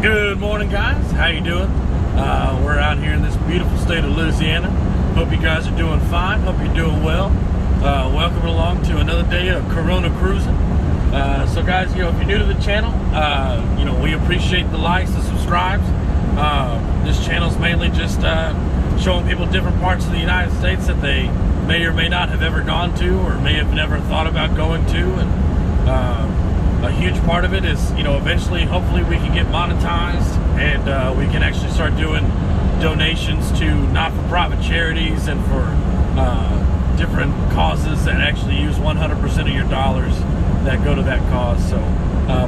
Good morning, guys. How you doing? We're out here in this beautiful state of Louisiana. Hope you guys are doing fine. Hope you're doing well. Welcome along to another day of Corona cruising. So guys, if you're new to the channel, we appreciate the likes and subscribes. This channel's mainly just showing people different parts of the United States that they may or may not have ever gone to, or may have never thought about going to. And a huge part of it is, eventually, hopefully we can get monetized and we can actually start doing donations to not-for-profit charities and for different causes that actually use 100% of your dollars that go to that cause. So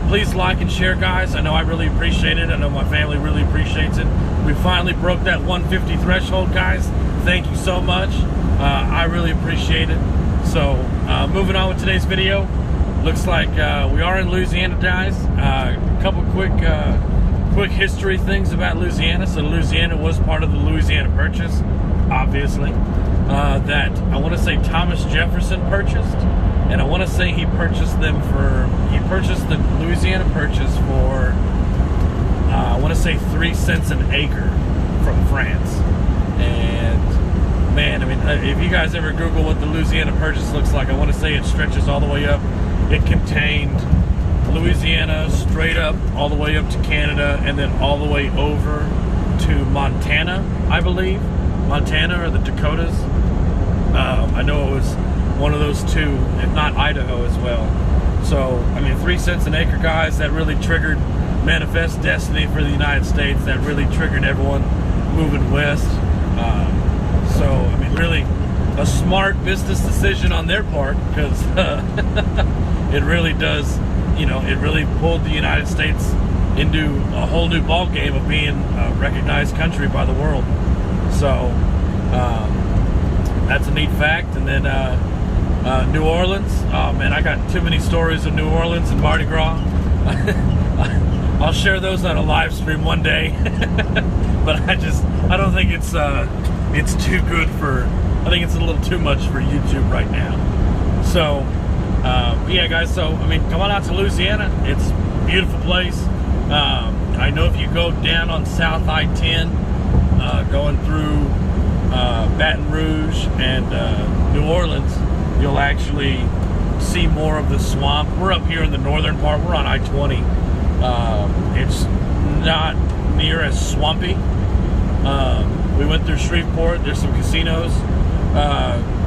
please like and share, guys. I know I really appreciate it. I know my family really appreciates it. We finally broke that 150 threshold, guys. Thank you so much. I really appreciate it. So moving on with today's video. Looks like we are in Louisiana, guys. A couple quick history things about Louisiana. So Louisiana was part of the Louisiana Purchase, obviously. That I want to say Thomas Jefferson purchased, and I want to say he purchased the Louisiana Purchase for I want to say 3 cents an acre from France. And man, I mean, if you guys ever Google what the Louisiana Purchase looks like, I want to say it stretches all the way up. It contained Louisiana straight up all the way up to Canada, and then all the way over to Montana, I believe. Montana or the Dakotas. I know it was one of those two, if not Idaho as well. So, I mean, 3 cents an acre, guys, that really triggered Manifest Destiny for the United States. That really triggered everyone moving west. So, I mean, really a smart business decision on their part, because it really does, it really pulled the United States into a whole new ball game of being a recognized country by the world. So that's a neat fact. And then New Orleans. Oh man, I got too many stories of New Orleans and Mardi Gras. I'll share those on a live stream one day. But I don't think it's too good for. I think it's a little too much for YouTube right now. So, yeah, guys. So, I mean, come on out to Louisiana. It's a beautiful place. I know if you go down on South I-10, going through Baton Rouge and New Orleans, you'll actually see more of the swamp. We're up here in the northern part. We're on I-20. It's not near as swampy. We went through Shreveport. There's some casinos.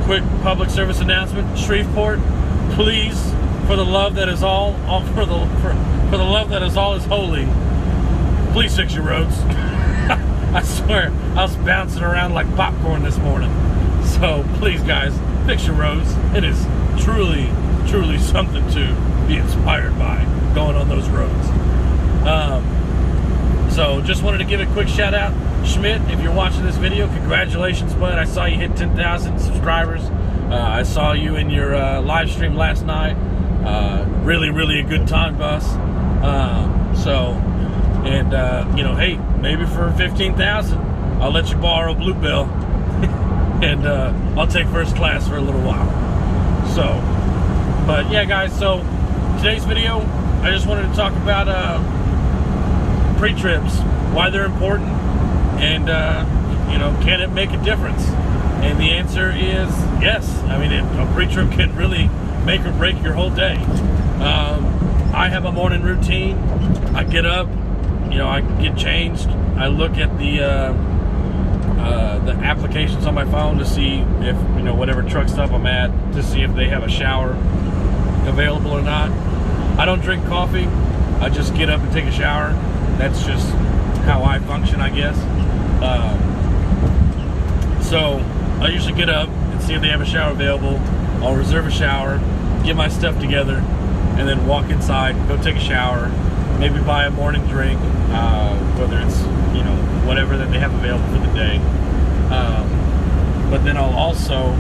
Quick public service announcement: Shreveport, please, for the love that is all, for the love that is all is holy, please fix your roads. I swear, I was bouncing around like popcorn this morning. So please, guys, fix your roads. It is truly, truly something to be inspired by, going on those roads. So just wanted to give a quick shout out. Schmidt, if you're watching this video, congratulations, bud. I saw you hit 10,000 subscribers. I saw you in your live stream last night. Really, really a good time, boss. Hey, maybe for 15,000, I'll let you borrow Bluebell, and I'll take first class for a little while. So, but yeah, guys. So today's video, I just wanted to talk about pre-trips, why they're important, and can it make a difference? And the answer is yes. I mean, a pre-trip can really make or break your whole day. I have a morning routine. I get up, I get changed. I look at the applications on my phone to see if whatever truck stop I'm at, to see if they have a shower available or not. I don't drink coffee. I just get up and take a shower. That's just how I function, I guess. So I usually get up and see if they have a shower available. I'll reserve a shower, get my stuff together, and then walk inside, go take a shower, maybe buy a morning drink, whether it's whatever that they have available for the day. But then I'll also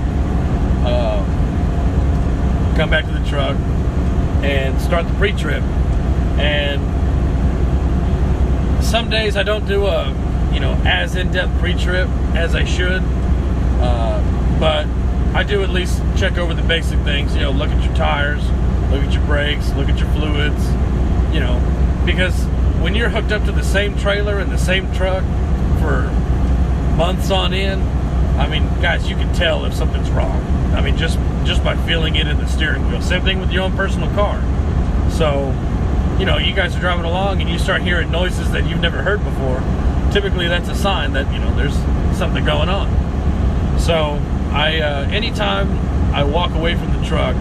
come back to the truck and start the pre-trip. And some days I don't do a as in-depth pre-trip as I should, but I do at least check over the basic things. Look at your tires, look at your brakes, look at your fluids, because when you're hooked up to the same trailer and the same truck for months on end, I mean, guys, you can tell if something's wrong. I mean, just by feeling it in the steering wheel. Same thing with your own personal car. So, you know, you guys are driving along and you start hearing noises that you've never heard before. Typically, that's a sign that, you know, there's something going on. So, anytime I walk away from the truck,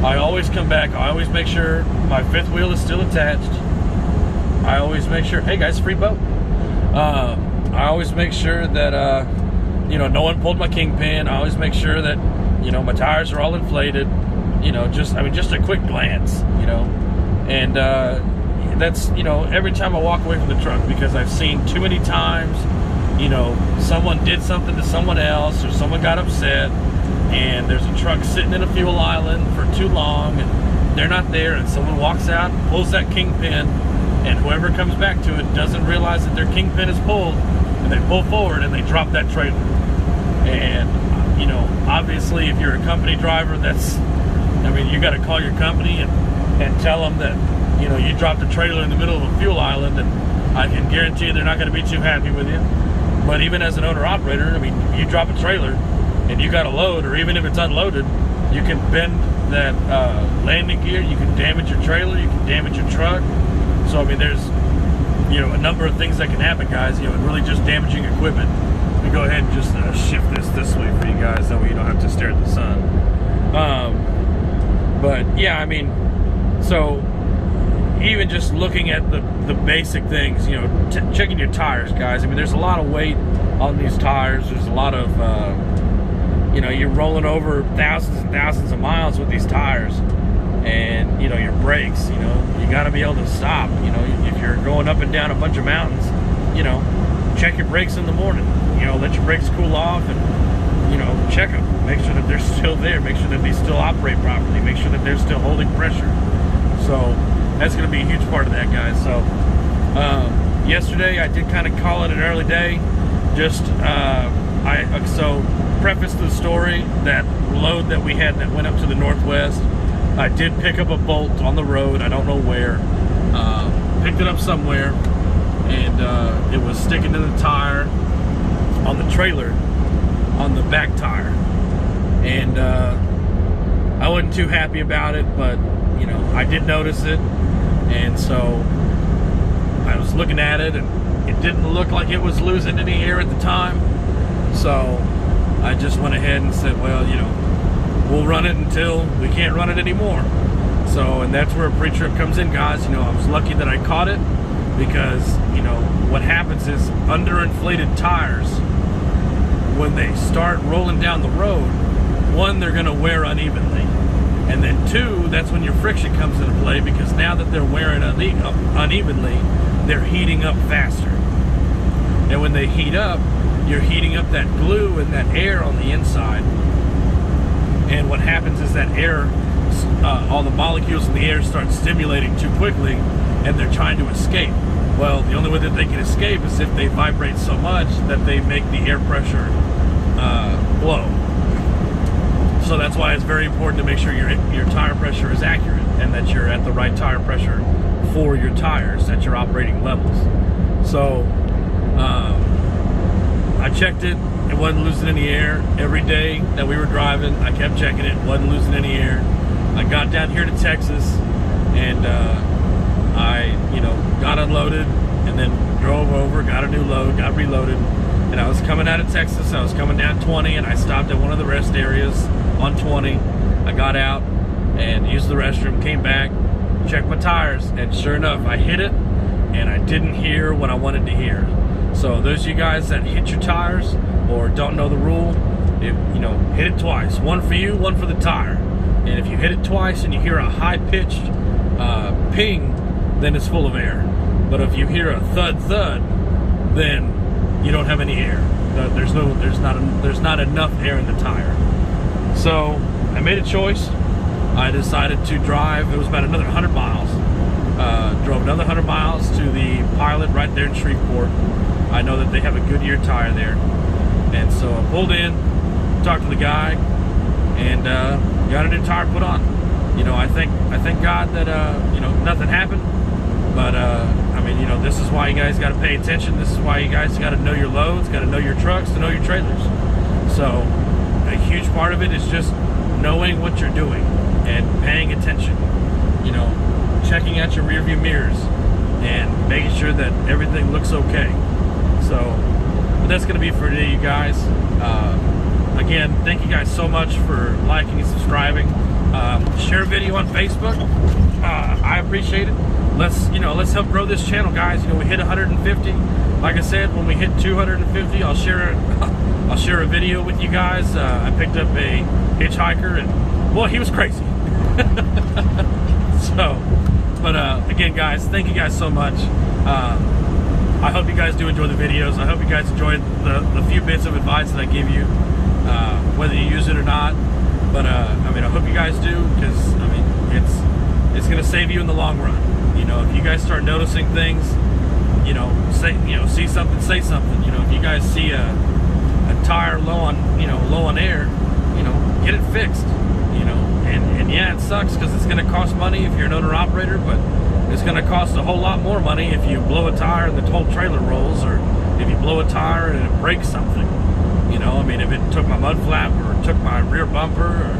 I always come back. I always make sure my fifth wheel is still attached. I always make sure, hey guys, free boat. I always make sure that, you know, no one pulled my kingpin. I always make sure that, you know, my tires are all inflated. You know, just a quick glance, you know. And that's, you know, every time I walk away from the truck, because I've seen too many times, you know, someone did something to someone else or someone got upset and there's a truck sitting in a fuel island for too long and they're not there, and someone walks out, pulls that kingpin, and whoever comes back to it doesn't realize that their kingpin is pulled, and they pull forward and they drop that trailer. And, you know, obviously if you're a company driver, I mean, you got to call your company and tell them that, you know, you dropped a trailer in the middle of a fuel island, and I can guarantee they're not going to be too happy with you. But even as an owner-operator, I mean, you drop a trailer and you got a load, or even if it's unloaded, you can bend that landing gear, you can damage your trailer, you can damage your truck. So, I mean, there's, you know, a number of things that can happen, guys, you know, and really just damaging equipment. Let me go ahead and just shift this way for you guys, that way you don't have to stare at the sun. But, yeah, I mean, so even just looking at the basic things, you know, checking your tires, guys. I mean, there's a lot of weight on these tires. There's a lot of, you know, you're rolling over thousands and thousands of miles with these tires. And, you know, your brakes, you know, you got to be able to stop. You know, if you're going up and down a bunch of mountains, you know, check your brakes in the morning. You know, let your brakes cool off and, you know, check them. Make sure that they're still there. Make sure that they still operate properly. Make sure that they're still holding pressure. So that's going to be a huge part of that, guys. So yesterday I did kind of call it an early day. Just so preface the story, that load that we had that went up to the northwest, I did pick up a bolt on the road. I don't know where. Picked it up somewhere, and it was sticking to the tire on the trailer, on the back tire. And I wasn't too happy about it, but, you know, I did notice it. And so I was looking at it, and it didn't look like it was losing any air at the time. So I just went ahead and said, well, you know, we'll run it until we can't run it anymore. So, and that's where PreTrip comes in, guys. You know, I was lucky that I caught it, because, you know, what happens is underinflated tires, when they start rolling down the road, one, they're going to wear unevenly. And then two, that's when your friction comes into play, because now that they're wearing unevenly, they're heating up faster. And when they heat up, you're heating up that glue and that air on the inside. And what happens is that air, all the molecules in the air start stimulating too quickly, and they're trying to escape. Well, the only way that they can escape is if they vibrate so much that they make the air pressure blow. So that's why it's very important to make sure your tire pressure is accurate, and that you're at the right tire pressure for your tires at your operating levels. So I checked it. It wasn't losing any air. Every day that we were driving, I kept checking it. Wasn't losing any air. I got down here to Texas, and I, you know, got unloaded, and then drove over, got a new load, got reloaded. And I was coming out of Texas. I was coming down 20, and I stopped at one of the rest areas on 20. I got out and used the restroom, came back, checked my tires, and sure enough, I hit it, and I didn't hear what I wanted to hear. So those of you guys that hit your tires or don't know the rule, you know, hit it twice. One for you, one for the tire. And if you hit it twice and you hear a high-pitched ping, then it's full of air. But if you hear a thud, then you don't have any air. There's not enough air in the tire. So I made a choice. I decided to drive. It was about another 100 miles. Drove another 100 miles to the Pilot right there in Shreveport. I know that they have a Goodyear tire there. And so I pulled in, talked to the guy, and got a new tire put on. You know, I thank God that you know, nothing happened. But I mean, you know, this is why you guys got to pay attention. This is why you guys got to know your loads, got to know your trucks, to know your trailers. So a huge part of it is just knowing what you're doing and paying attention. You know, checking out your rear view mirrors and making sure that everything looks okay. So, but that's going to be for today, you guys. Again, thank you guys so much for liking and subscribing. Share a video on Facebook. I appreciate it. Let's help grow this channel, guys. You know, we hit 150. Like I said, when we hit 250, I'll share a video with you guys. I picked up a hitchhiker, and well, he was crazy. So, but again, guys, thank you guys so much. I hope you guys do enjoy the videos. I hope you guys enjoyed the few bits of advice that I give you, whether you use it or not. But I mean, I hope you guys do, because I mean, it's going to save you in the long run. You know, if you guys start noticing things, you know, see something, say something. You know, if you guys see a tire low on air, you know, get it fixed. You know, and yeah, it sucks because it's going to cost money if you're an owner operator, but it's going to cost a whole lot more money if you blow a tire and the whole trailer rolls, or if you blow a tire and it breaks something. You know, I mean, if it took my mud flap, or took my rear bumper, or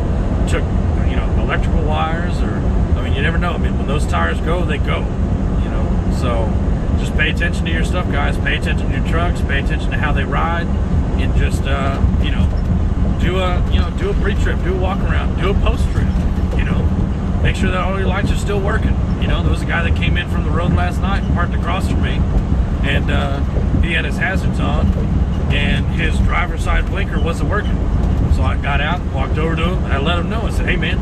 took, you know, electrical wires, or, I mean, you never know. I mean, when those tires go, they go, you know. So just pay attention to your stuff, guys. Pay attention to your trucks. Pay attention to how they ride, and just, you know, do a pre-trip, do a walk around, do a post-trip, you know. Make sure that all your lights are still working. You know, there was a guy that came in from the road last night and parked across from me, and he had his hazards on, and his driver's side blinker wasn't working. So I got out, walked over to him, and I let him know. I said, "Hey man,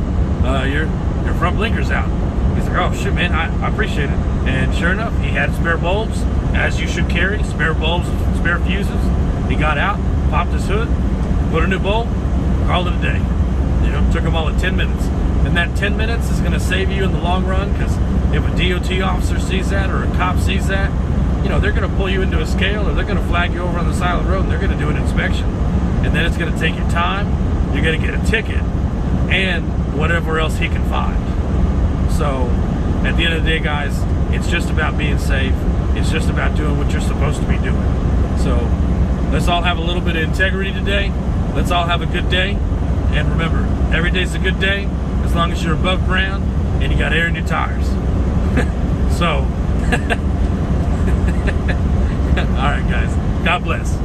your front blinker's out." He's like, "Oh shit, man, I appreciate it." And sure enough, he had spare bulbs, as you should carry, spare bulbs, spare fuses. He got out, popped his hood, put a new bulb, called it a day. You know, took him all at 10 minutes. And that 10 minutes is going to save you in the long run, because if a DOT officer sees that, or a cop sees that, you know, they're going to pull you into a scale, or they're going to flag you over on the side of the road, and they're going to do an inspection. And then it's going to take your time, you're going to get a ticket, and whatever else he can find. So, at the end of the day, guys, it's just about being safe. It's just about doing what you're supposed to be doing. So, let's all have a little bit of integrity today. Let's all have a good day. And remember, every day's a good day as long as you're above ground and you got air in your tires. So, all right, guys. God bless.